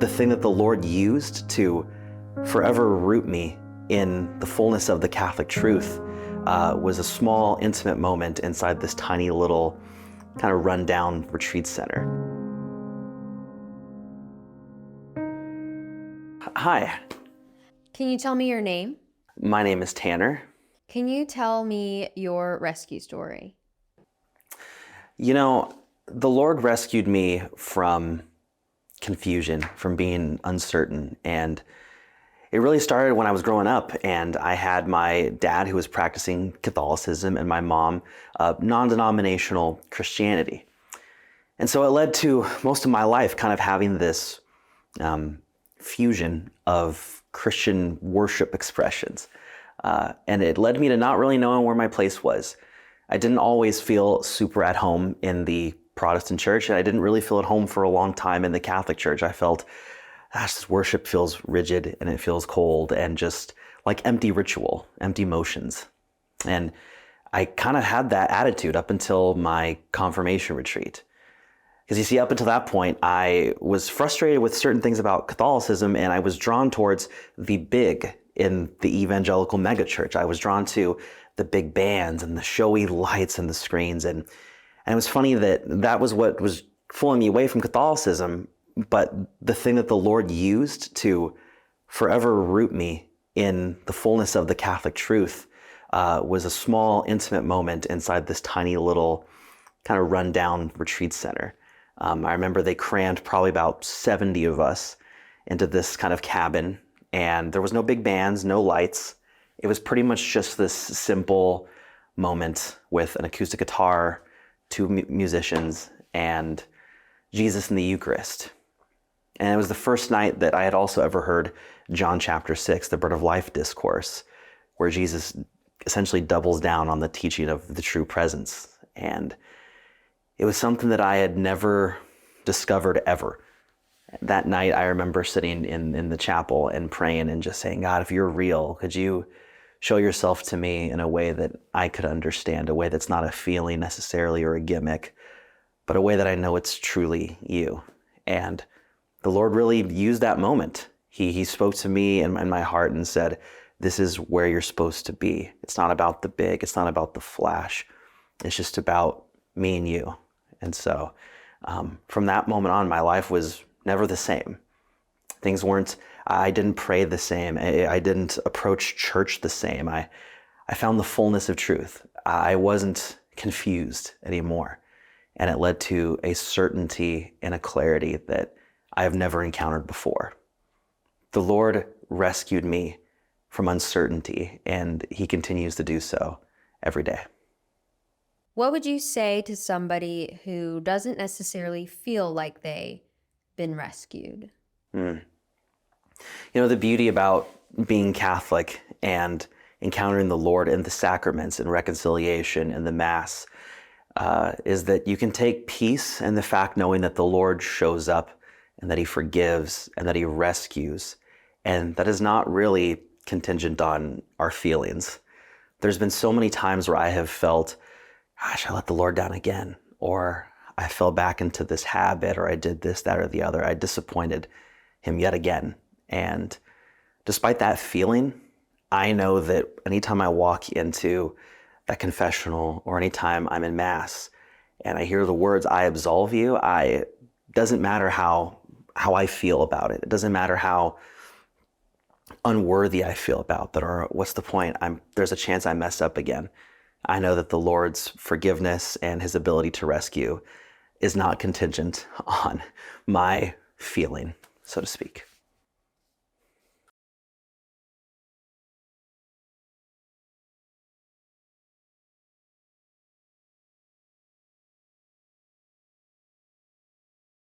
the thing that the Lord used to forever root me in the fullness of the Catholic truth was a small, intimate moment inside this tiny little kind of rundown retreat center. Hi. Can you tell me your name? My name is Tanner. Can you tell me your rescue story? You know, the Lord rescued me from confusion, from being uncertain. And it really started when I was growing up, and I had my dad who was practicing Catholicism and my mom non-denominational Christianity. And so it led to most of my life kind of having this fusion of Christian worship expressions. And it led me to not really knowing where my place was. I didn't always feel super at home in the Protestant church, and I didn't really feel at home for a long time in the Catholic church. I felt, this worship feels rigid and it feels cold and just like empty ritual, empty motions. And I kind of had that attitude up until my confirmation retreat. Because you see, up until that point, I was frustrated with certain things about Catholicism, and I was drawn towards the big in the evangelical megachurch. I was drawn to the big bands and the showy lights and the screens. And it was funny that was what was pulling me away from Catholicism. But the thing that the Lord used to forever root me in the fullness of the Catholic truth was a small, intimate moment inside this tiny little kind of rundown retreat center. I remember they crammed probably about 70 of us into this kind of cabin, and there was no big bands, no lights. It was pretty much just this simple moment with an acoustic guitar, two musicians, and Jesus in the Eucharist. And it was the first night that I had also ever heard John chapter 6, the Bread of Life discourse, where Jesus essentially doubles down on the teaching of the true presence. And it was something that I had never discovered ever. That night, I remember sitting in the chapel and praying and just saying, God, if you're real, could you show yourself to me in a way that I could understand, a way that's not a feeling necessarily or a gimmick, but a way that I know it's truly you. And the Lord really used that moment. He spoke to me in my heart and said, this is where you're supposed to be. It's not about the big. It's not about the flash. It's just about me and you. And so from that moment on, my life was never the same. I didn't pray the same. I didn't approach church the same. I found the fullness of truth. I wasn't confused anymore. And it led to a certainty and a clarity that I have never encountered before. The Lord rescued me from uncertainty, and He continues to do so every day. What would you say to somebody who doesn't necessarily feel like they've been rescued? You know, the beauty about being Catholic and encountering the Lord in the sacraments and reconciliation and the Mass is that you can take peace in the fact knowing that the Lord shows up and that He forgives and that He rescues. And that is not really contingent on our feelings. There's been so many times where I have felt, gosh, I let the Lord down again, or I fell back into this habit, or I did this, that, or the other. I disappointed Him yet again. And despite that feeling, I know that anytime I walk into that confessional or anytime I'm in Mass and I hear the words, I absolve you, doesn't matter how I feel about it. It doesn't matter how unworthy I feel about that, or what's the point? There's a chance I mess up again. I know that the Lord's forgiveness and His ability to rescue is not contingent on my feeling, so to speak.